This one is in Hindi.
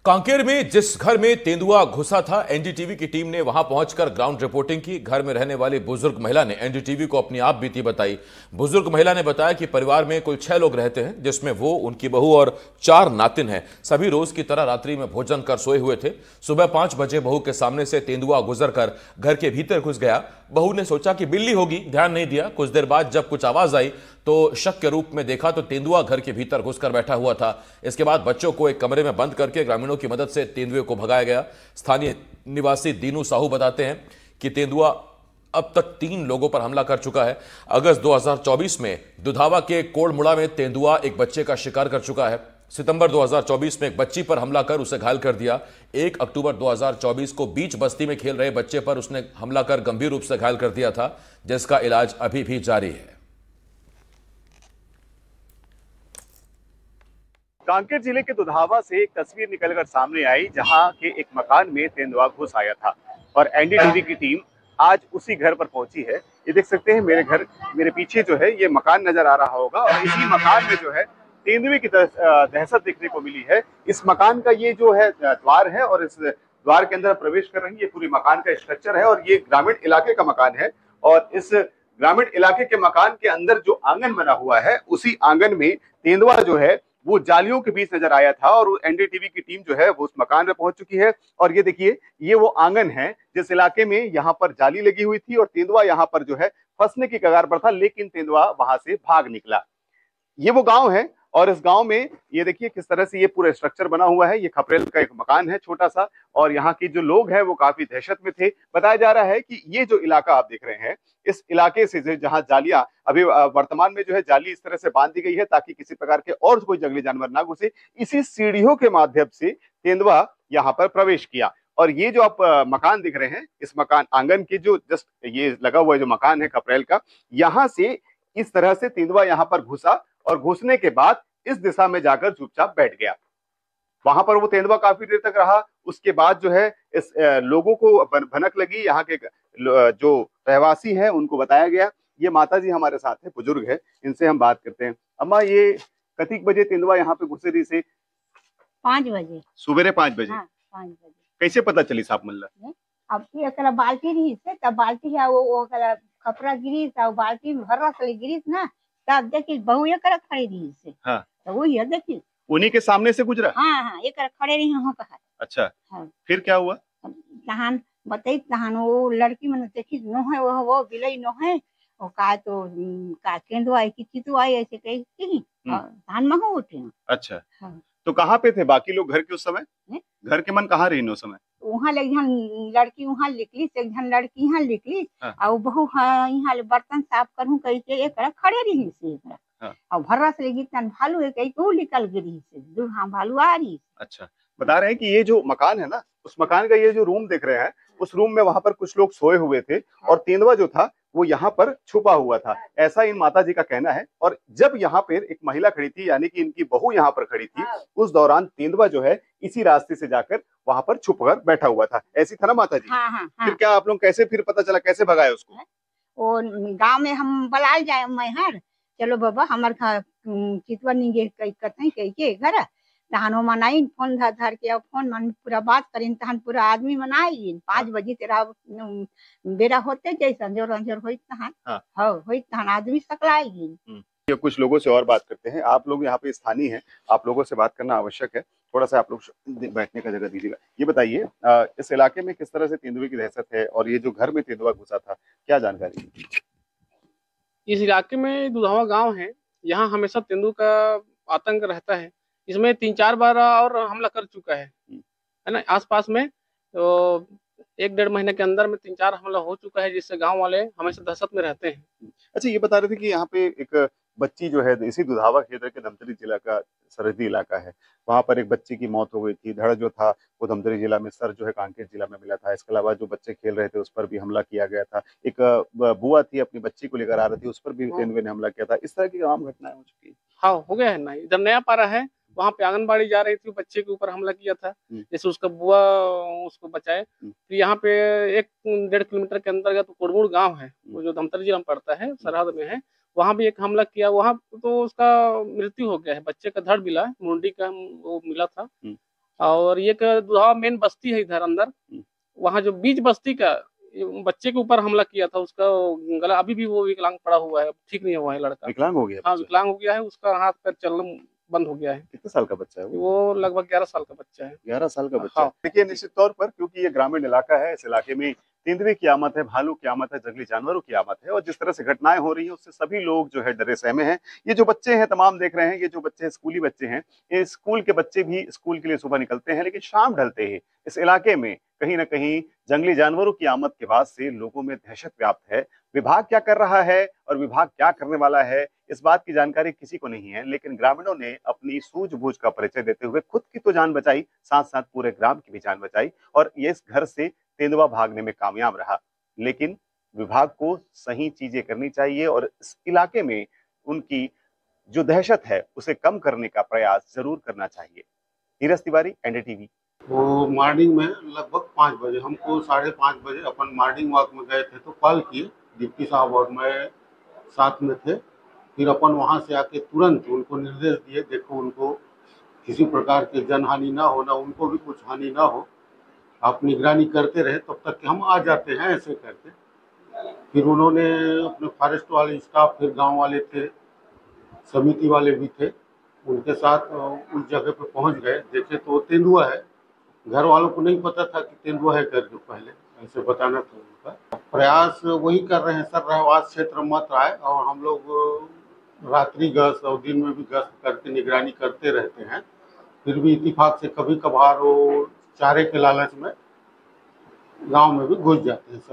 कांकेर में जिस घर में तेंदुआ घुसा था, एनडीटीवी की टीम ने वहां पहुंचकर ग्राउंड रिपोर्टिंग की। घर में रहने वाली बुजुर्ग महिला ने एनडीटीवी को अपनी आप बीती बताई। बुजुर्ग महिला ने बताया कि परिवार में कुल 6 लोग रहते हैं, जिसमें वो, उनकी बहू और 4 नातिन हैं। सभी रोज की तरह रात्रि में भोजन कर सोए हुए थे। सुबह 5 बजे बहू के सामने से तेंदुआ गुजरकर घर के भीतर घुस गया। बहू ने सोचा कि बिल्ली होगी, ध्यान नहीं दिया। कुछ देर बाद जब कुछ आवाज आई तो शक के रूप में देखा तो तेंदुआ घर के भीतर घुसकर बैठा हुआ था। इसके बाद बच्चों को एक कमरे में बंद करके ग्रामीणों की मदद से तेंदुए को भगाया गया। स्थानीय निवासी दीनू साहू बताते हैं कि तेंदुआ अब तक 3 लोगों पर हमला कर चुका है। अगस्त 2024 में दुधावा के कोड़मुड़ा में तेंदुआ एक बच्चे का शिकार कर चुका है। सितंबर 2024 में एक बच्ची पर हमला कर उसे घायल कर दिया। 1 अक्टूबर 2024 को बीच बस्ती में खेल रहे बच्चे पर उसने हमला कर गंभीर रूप से घायल कर दिया था, जिसका इलाज अभी भी जारी है। कांकेर जिले के दुधावा से एक तस्वीर निकलकर सामने आई, जहां के एक मकान में तेंदुआ घुस आया था और एनडीटीवी की टीम आज उसी घर पर पहुंची है। ये देख सकते हैं मेरे पीछे जो है ये मकान नजर आ रहा होगा और इसी मकान में जो है तेंदुए की दहशत देखने को मिली है। इस मकान का ये जो है द्वार है और इस द्वार के अंदर प्रवेश कर रही ये पूरी मकान का स्ट्रक्चर है और ये ग्रामीण इलाके का मकान है। और इस ग्रामीण इलाके के मकान के अंदर जो आंगन बना हुआ है, उसी आंगन में तेंदुआ जो है वो जालियों के बीच नजर आया था और एनडीटीवी की टीम जो है वो उस मकान में पहुंच चुकी है। और ये देखिए, ये वो आंगन है जिस इलाके में यहाँ पर जाली लगी हुई थी और तेंदुआ यहाँ पर जो है फंसने की कगार पर था, लेकिन तेंदुआ वहां से भाग निकला। ये वो गांव है और इस गांव में ये देखिए किस तरह से ये पूरा स्ट्रक्चर बना हुआ है। ये खपरेल का एक मकान है छोटा सा और यहाँ के जो लोग हैं वो काफी दहशत में थे। बताया जा रहा है कि ये जो इलाका आप देख रहे हैं, इस इलाके से जहाँ जालियां अभी वर्तमान में जो है जाली इस तरह से बांध दी गई है ताकि किसी प्रकार के और कोई जंगली जानवर ना घुसे। इसी सीढ़ियों के माध्यम से तेंदुआ यहाँ पर प्रवेश किया और ये जो आप मकान दिख रहे हैं, इस मकान आंगन के जो जस्ट ये लगा हुआ जो मकान है खपरेल का, यहाँ से इस तरह से तेंदुआ यहाँ पर घुसा और घुसने के बाद इस दिशा में जाकर चुपचाप बैठ गया। वहां पर वो तेंदुआ काफी देर तक रहा। उसके बाद जो है इस लोगों को भनक लगी। यहाँ के जो रहवासी हैं उनको बताया गया। ये माता जी हमारे साथ है, बुजुर्ग है, इनसे हम बात करते हैं। अम्मा, ये कतीक बजे तेंदुआ यहाँ पे घुसे रही से? 5 बजे सुबेरे 5 बजे। हाँ, 5 बजे। कैसे पता चली साहब मल्ला? अब एकरा बाल्टी रही से तब बाल्टी है वो कपड़ा गिरी तब बाल्टी में भर रहा गिरी ना, तब देखी बहू एकरा खड़ी रही से। हाँ। तो वही है, देखी उन्हीं के सामने से गुजरा। हाँ, एकरा खड़े रही हो कहा। अच्छा। हाँ। फिर क्या हुआ? तहान बताई, तहान वो लड़की मैंने देखी नो है, वो बिलई नो है, वो का तो का केंदुआ आई की चितु आई ऐसे कही तहान में हो उठे। अच्छा। हाँ। तो कहाँ पे थे बाकी लोग घर के उस समय? घर के मन कहाँ रही उस समय? वहाँ लड़की वहाँ निकली, एक लड़की यहाँ निकली। हाँ। और बहू यहाँ बर्तन साफ करूँ कही के एक खड़े रही से। हाँ। और भर्रा से लगी भालू है कहीं तो निकल गई से, दो हाँ भालू आ रही। अच्छा। बता रहे हैं कि ये जो मकान है ना, उस मकान का ये जो रूम देख रहे हैं, उस रूम में वहां पर कुछ लोग सोए हुए थे और तेंदुआ जो था वो यहाँ पर छुपा हुआ था, ऐसा इन माता जी का कहना है। और जब यहाँ पर एक महिला खड़ी थी, यानी कि इनकी बहू यहाँ पर खड़ी थी, उस दौरान तेंदुआ जो है इसी रास्ते से जाकर वहां पर छुप कर बैठा हुआ था। ऐसी था ना माता जी? हाँ, हाँ, हाँ। फिर क्या आप लोग कैसे फिर पता चला, कैसे भगाए उसको? और गाँव में हम बुला जाए मैहर, चलो बाबा हमार चितवा नहीं कथई कह के घर तहन वो मनाई फोन धर के फोन मन पूरा बात करीन तहन पूरा आदमी मनाई। 5 बजे तेरा बेरा होते जैसा जोर अंजोर होई तहन होई तहन आदमी सकलाई। ये कुछ लोगों से और बात करते हैं। आप लोग यहाँ पे स्थानीय हैं, आप लोगों से बात करना आवश्यक है। थोड़ा सा आप लोग बैठने का जगह दीजिएगा। ये बताइए, इस इलाके में किस तरह से तेंदुए की दहशत है और ये जो घर में तेंदुआ घुसा था, क्या जानकारी? इस इलाके में दुधावा गांव है, यहाँ हमेशा तेंदुआ का आतंक रहता है। इसमें 3-4 बार और हमला कर चुका है ना। आसपास में तो 1-1.5 महीने के अंदर में 3-4 हमला हो चुका है, जिससे गांव वाले हमेशा दहशत में रहते हैं। अच्छा, ये बता रहे थे कि यहाँ पे एक बच्ची जो है इसी दुधावा क्षेत्र के धमतरी जिला का सरहदी इलाका है, वहां पर एक बच्ची की मौत हो गई थी। धड़ जो था वो धमतरी जिला में, सर जो है कांकेर जिला में मिला था। इसके अलावा जो बच्चे खेल रहे थे उस पर भी हमला किया गया था। एक बुआ थी अपनी बच्ची को लेकर आ रही थी, उस पर भी तेंदुए ने हमला किया था। इस तरह की तमाम घटनाएं हो चुकी है। हाँ, हो गया है ना। इधर नया पारा है, वहाँ पे आंगनबाड़ी जा रही थी, बच्चे के ऊपर हमला किया था, जैसे उसका बुआ उसको बचाए। फिर यहाँ पे 1-1.5 किलोमीटर के अंतर्गत कोड़मुड़ गांव है, वो जो धमतरी जिला में पड़ता है, सरहद में है, वहाँ भी एक हमला किया। वहाँ तो उसका मृत्यु हो गया है, बच्चे का धड़ मिला, मुंडी का वो मिला था। और एक दुधावा मेन बस्ती है इधर अंदर, वहाँ जो बीच बस्ती का बच्चे के ऊपर हमला किया था, उसका गला अभी भी वो विकलांग पड़ा हुआ है, ठीक नहीं हुआ है लड़का। विकलांग हो गया? हाँ विकलांग हो गया है, उसका हाथ पैर चलना बंद हो गया है। कितने साल का बच्चा है वो लगभग 11 साल का बच्चा है। 11 साल का बच्चा। हाँ। देखिए निश्चित तौर पर क्योंकि ये ग्रामीण इलाका है, इस इलाके में तेंदुए की आमद है, भालू की आमद है, जंगली जानवरों की आमद है, और जिस तरह से घटनाएं हो रही हैं उससे सभी लोग जो है डरे सहमे हैं। ये जो बच्चे हैं तमाम देख रहे हैं, ये जो बच्चे स्कूली बच्चे हैं, ये स्कूल के बच्चे भी स्कूल के लिए सुबह निकलते हैं, लेकिन शाम ढलते ही इस इलाके में कहीं ना कहीं जंगली जानवरों की आमद के बाद से लोगों में दहशत व्याप्त है। विभाग क्या कर रहा है और विभाग क्या करने वाला है, इस बात की जानकारी किसी को नहीं है, लेकिन ग्रामीणों ने अपनी सूझबूझ का परिचय देते हुए खुद की तो जान बचाई, साथ साथ पूरे ग्राम की भी जान बचाई, और ये इस घर से तेंदुआ भागने में कामयाब रहा। लेकिन विभाग को सही चीजें करनी चाहिए और इस इलाके में उनकी जो दहशत है उसे कम करने का प्रयास जरूर करना चाहिए। नीरज तिवारी, एनडीटीवी। वो मॉर्निंग में लगभग 5 बजे, हमको 5:30 बजे अपन मॉर्निंग वॉक में गए थे तो कॉल किए, डिप्टी साहब और मैं साथ में थे। फिर अपन वहाँ से आके तुरंत उनको निर्देश दिए, देखो उनको किसी प्रकार की जनहानि ना हो, ना उनको भी कुछ हानि ना हो, आप निगरानी करते रहे तब तक कि हम आ जाते हैं, ऐसे करके। फिर उन्होंने अपने फॉरेस्ट वाले स्टाफ, फिर गांव वाले थे, समिति वाले भी थे, उनके साथ उस जगह पे पहुंच गए। देखे तो तेंदुआ है, घर वालों को नहीं पता था कि तेंदुआ है करके, पहले ऐसे बताना था उनका। प्रयास वही कर रहे हैं सर, रहवास क्षेत्र मत आए, और हम लोग रात्रि गश्त और दिन में भी गश्त करके निगरानी करते रहते हैं। फिर भी इत्तेफाक से कभी कभार वो चारे के लालच में गांव में भी घुस जाते हैं सर।